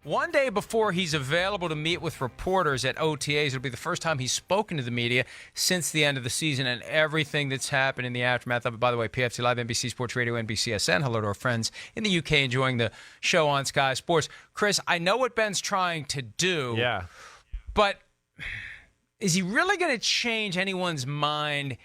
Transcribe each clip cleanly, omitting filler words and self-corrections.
One day before he's available to meet with reporters at OTAs, it'll be the first time he's spoken to the media since the end of the season and everything that's happened in the aftermath of it. By the way, PFT Live, NBC Sports Radio, NBCSN. Hello to our friends in the UK enjoying the show on Sky Sports. Chris, I know what Ben's trying to do. Yeah. But is he really going to change anyone's mind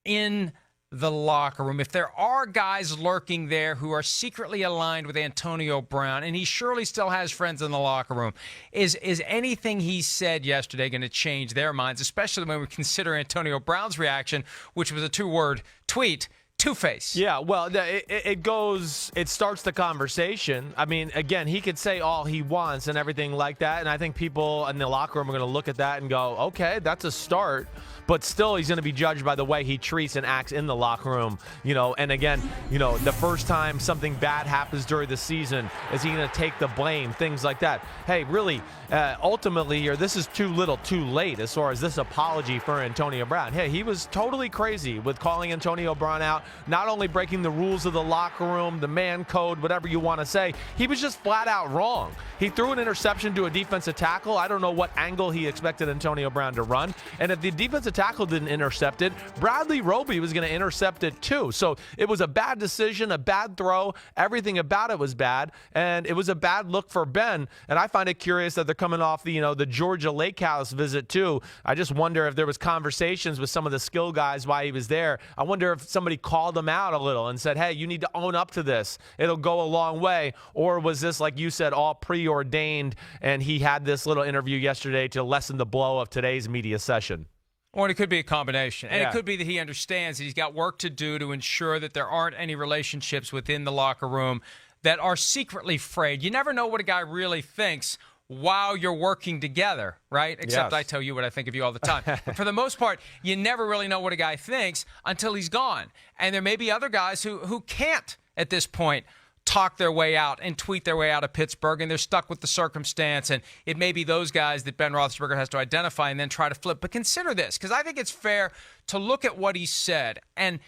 in the locker room? If there are guys lurking there who are secretly aligned with Antonio Brown, and he surely still has friends in the locker room, is anything he said yesterday going to change their minds, especially when we consider Antonio Brown's reaction, which was a two-word tweet, two-face? Yeah, well, it starts the conversation. I mean, again, he could say all he wants and everything like that, and I think people in the locker room are going to look at that and go, okay, that's a start. But still, he's going to be judged by the way he treats and acts in the locker room. And again, the first time something bad happens during the season, is he going to take the blame? Things like that. Hey, really, ultimately here, this is too little too late as far as this apology for Antonio Brown. Hey, he was totally crazy with calling Antonio Brown out, not only breaking the rules of the locker room, the man code, whatever you want to say. He was just flat out wrong. He threw an interception to a defensive tackle. I don't know what angle he expected Antonio Brown to run. And if the defensive tackle didn't intercept it, Bradley Roby was going to intercept it too. So it was a bad decision, a bad throw. Everything about it was bad, and it was a bad look for Ben. And I find it curious that they're coming off the Georgia Lake House visit too. I just wonder if there was conversations with some of the skill guys while he was there. I wonder if somebody called him out a little and said, hey, you need to own up to this. It'll go a long way. Or was this, like you said, all preordained, and he had this little interview yesterday to lessen the blow of today's media session? Or it could be a combination. And It could be that he understands that he's got work to do to ensure that there aren't any relationships within the locker room that are secretly frayed. You never know what a guy really thinks while you're working together, right? Except Yes. I tell you what I think of you all the time. But for the most part, you never really know what a guy thinks until he's gone. And there may be other guys who can't, at this point, talk their way out and tweet their way out of Pittsburgh, and they're stuck with the circumstance, and it may be those guys that Ben Roethlisberger has to identify and then try to flip. But consider this, because I think it's fair to look at what he said, and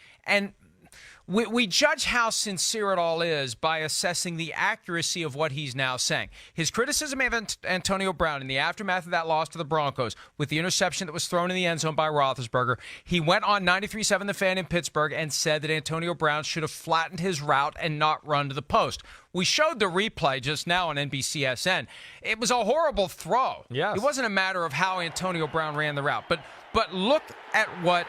we judge how sincere it all is by assessing the accuracy of what he's now saying. His criticism of Antonio Brown in the aftermath of that loss to the Broncos with the interception that was thrown in the end zone by Roethlisberger, he went on 93.7 The Fan in Pittsburgh and said that Antonio Brown should have flattened his route and not run to the post. We showed the replay just now on NBCSN. It was a horrible throw. Yes. It wasn't a matter of how Antonio Brown ran the route. But look at what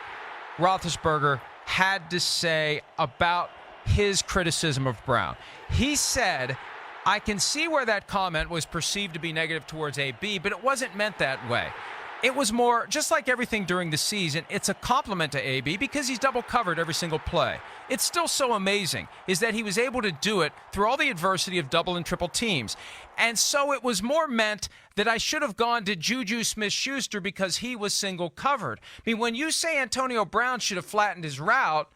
Roethlisberger had to say about his criticism of Brown. He said, I can see where that comment was perceived to be negative towards AB, but it wasn't meant that way. It was more, just like everything during the season, it's a compliment to AB because he's double covered every single play. It's still so amazing is that he was able to do it through all the adversity of double and triple teams. And so it was more meant that I should have gone to Juju Smith-Schuster because he was single covered. I mean, when you say Antonio Brown should have flattened his route,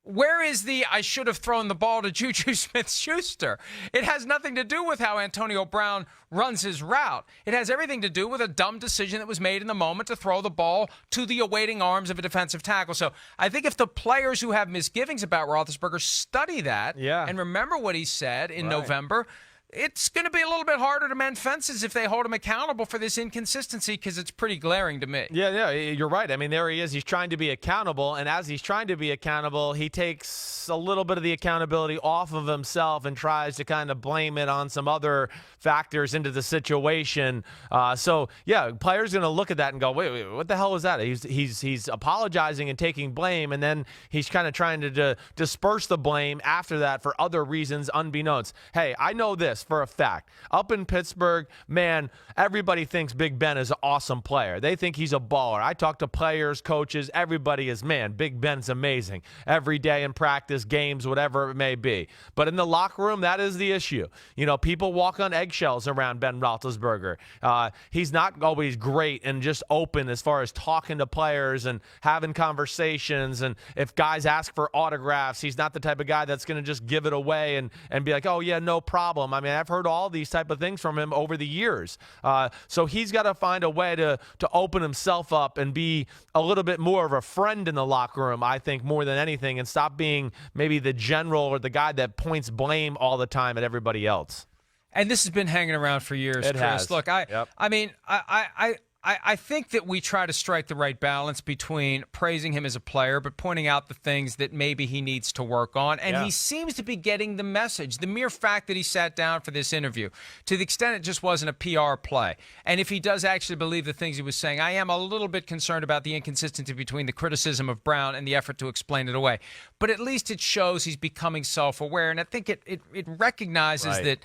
where is the I should have thrown the ball to Juju Smith-Schuster? It has nothing to do with how Antonio Brown runs his route. It has everything to do with a dumb decision that was made in the moment to throw the ball to the awaiting arms of a defensive tackle. So I think if the players who have misgivings about Roethlisberger study that and remember what he said in November, it's going to be a little bit harder to mend fences if they hold him accountable for this inconsistency because it's pretty glaring to me. Yeah, you're right. I mean, there he is. He's trying to be accountable, and as he's trying to be accountable, he takes a little bit of the accountability off of himself and tries to kind of blame it on some other factors into the situation. So, players going to look at that and go, wait, what the hell was that? He's apologizing and taking blame, and then he's kind of trying to disperse the blame after that for other reasons unbeknownst. Hey, I know this for a fact. Up in Pittsburgh, man, everybody thinks Big Ben is an awesome player. They think he's a baller. I talk to players, coaches, everybody is, man, Big Ben's amazing. Every day in practice, games, whatever it may be. But in the locker room, that is the issue. People walk on eggshells around Ben Roethlisberger. He's not always great and just open as far as talking to players and having conversations. And if guys ask for autographs, he's not the type of guy that's going to just give it away and be like, oh, yeah, no problem. I mean, I've heard all these type of things from him over the years. So he's got to find a way to open himself up and be a little bit more of a friend in the locker room, I think, more than anything, and stop being maybe the general or the guy that points blame all the time at everybody else. And this has been hanging around for years, It Chris. has. Look, Yep. I mean, I think that we try to strike the right balance between praising him as a player, but pointing out the things that maybe he needs to work on. And he seems to be getting the message. The mere fact that he sat down for this interview, to the extent it just wasn't a PR play. And if he does actually believe the things he was saying, I am a little bit concerned about the inconsistency between the criticism of Brown and the effort to explain it away. But at least it shows he's becoming self-aware. And I think it recognizes that,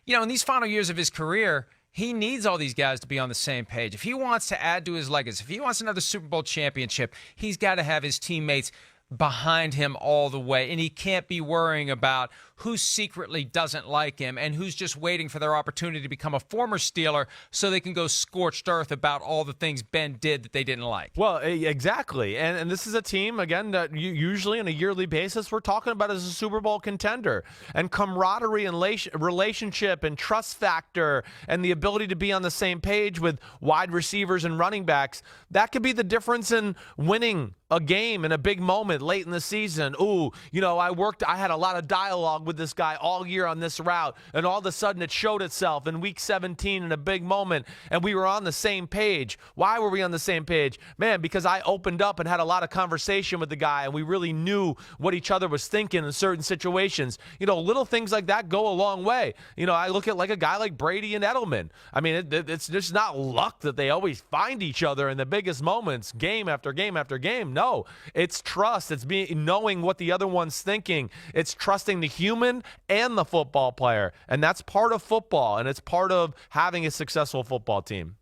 in these final years of his career, he needs all these guys to be on the same page. If he wants to add to his legacy, if he wants another Super Bowl championship, he's got to have his teammates behind him all the way. And he can't be worrying about who secretly doesn't like him and who's just waiting for their opportunity to become a former Steeler so they can go scorched earth about all the things Ben did that they didn't like. Well, exactly. And this is a team, again, that usually on a yearly basis we're talking about as a Super Bowl contender. And camaraderie and relationship and trust factor and the ability to be on the same page with wide receivers and running backs, that could be the difference in winning a game in a big moment late in the season. I had a lot of dialogue with this guy all year on this route, and all of a sudden it showed itself in week 17 in a big moment, and we were on the same page. Why were we on the same page? Man, because I opened up and had a lot of conversation with the guy, and we really knew what each other was thinking in certain situations. Little things like that go a long way. I look at like a guy like Brady and Edelman. I mean, it's just not luck that they always find each other in the biggest moments, game after game after game. No, it's trust. It's knowing what the other one's thinking. It's trusting the human and the football player. And that's part of football, and it's part of having a successful football team.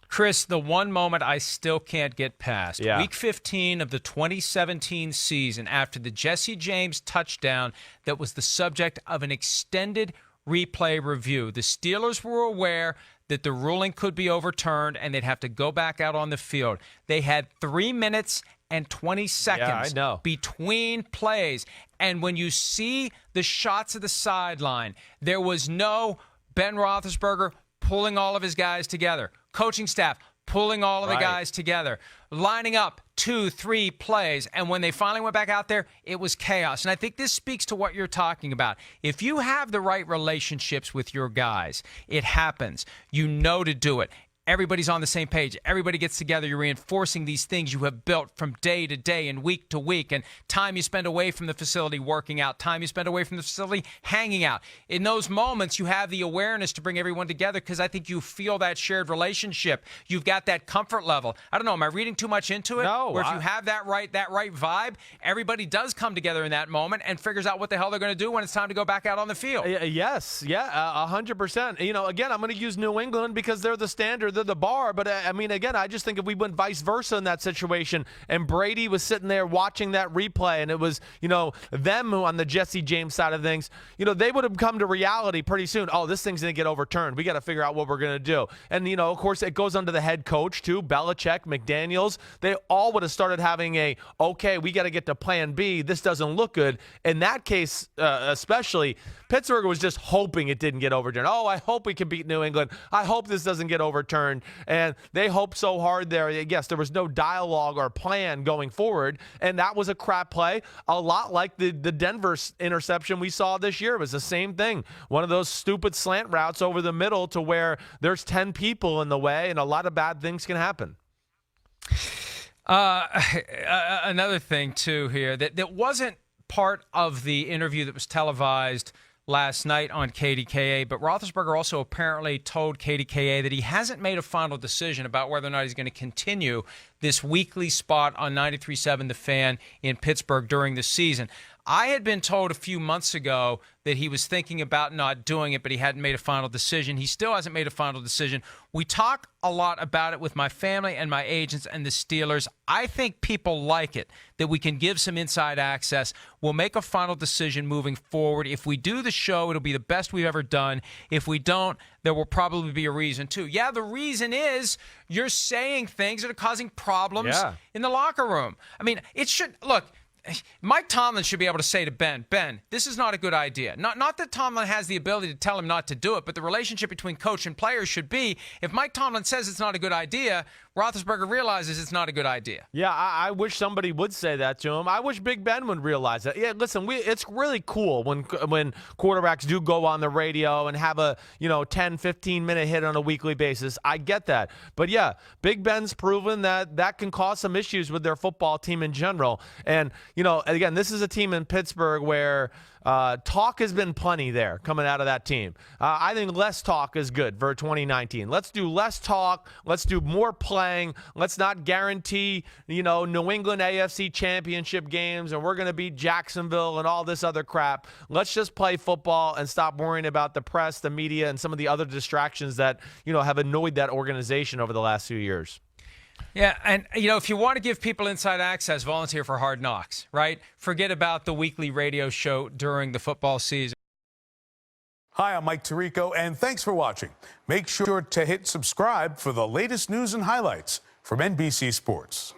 Chris, the one moment I still can't get past. Week 15 of the 2017 season, after the Jesse James touchdown that was the subject of an extended replay review. The Steelers were aware that the ruling could be overturned and they'd have to go back out on the field. They had 3 minutes and 20 seconds between plays. And when you see the shots of the sideline, there was no Ben Roethlisberger pulling all of his guys together. Coaching staff pulling all of the guys together, lining up 2-3 plays. And when they finally went back out there, it was chaos. And I think this speaks to what you're talking about. If you have the right relationships with your guys, it happens. You know to do it. Everybody's on the same page. Everybody gets together. You're reinforcing these things you have built from day to day and week to week, and time you spend away from the facility working out, time you spend away from the facility hanging out. In those moments, you have the awareness to bring everyone together because I think you feel that shared relationship. You've got that comfort level. I don't know. Am I reading too much into it? No. Where if you have that right vibe, everybody does come together in that moment and figures out what the hell they're going to do when it's time to go back out on the field. Yes. 100%. Again, I'm going to use New England because they're the standard. They're the bar, but again, I just think if we went vice versa in that situation and Brady was sitting there watching that replay and it was, them who on the Jesse James side of things, they would have come to reality pretty soon. Oh, this thing's going to get overturned. We got to figure out what we're going to do. And, of course, it goes under the head coach too, Belichick, McDaniels. They all would have started having okay, we got to get to plan B. This doesn't look good. In that case, especially, Pittsburgh was just hoping it didn't get overturned. Oh, I hope we can beat New England. I hope this doesn't get overturned. And they hoped so hard there. Yes, there was no dialogue or plan going forward, and that was a crap play. A lot like the Denver interception we saw this year. It was the same thing. One of those stupid slant routes over the middle to where there's 10 people in the way, and a lot of bad things can happen. Another thing, too, here, that wasn't part of the interview that was televised last night on KDKA, but Roethlisberger also apparently told KDKA that he hasn't made a final decision about whether or not he's going to continue this weekly spot on 93.7 The Fan in Pittsburgh during the season. I had been told a few months ago that he was thinking about not doing it, but he hadn't made a final decision. He still hasn't made a final decision. We talk a lot about it with my family and my agents and the Steelers. I think people like it, that we can give some inside access. We'll make a final decision moving forward. If we do the show, it'll be the best we've ever done. If we don't, there will probably be a reason too. Yeah, the reason is you're saying things that are causing problems in the locker room. I mean, it should, look, Mike Tomlin should be able to say to Ben, this is not a good idea. Not that Tomlin has the ability to tell him not to do it, but the relationship between coach and players should be, if Mike Tomlin says it's not a good idea, Roethlisberger realizes it's not a good idea. Yeah, I wish somebody would say that to him. I wish Big Ben would realize that. Yeah, listen, it's really cool when quarterbacks do go on the radio and have a 10, 15-minute hit on a weekly basis. I get that. But yeah, Big Ben's proven that can cause some issues with their football team in general. And again, this is a team in Pittsburgh where talk has been plenty there coming out of that team. I think less talk is good for 2019. Let's do less talk. Let's do more playing. Let's not guarantee, New England AFC championship games and we're going to beat Jacksonville and all this other crap. Let's just play football and stop worrying about the press, the media, and some of the other distractions that, have annoyed that organization over the last few years. Yeah, and, if you want to give people inside access, volunteer for Hard Knocks, right? Forget about the weekly radio show during the football season. Hi, I'm Mike Tirico, and thanks for watching. Make sure to hit subscribe for the latest news and highlights from NBC Sports.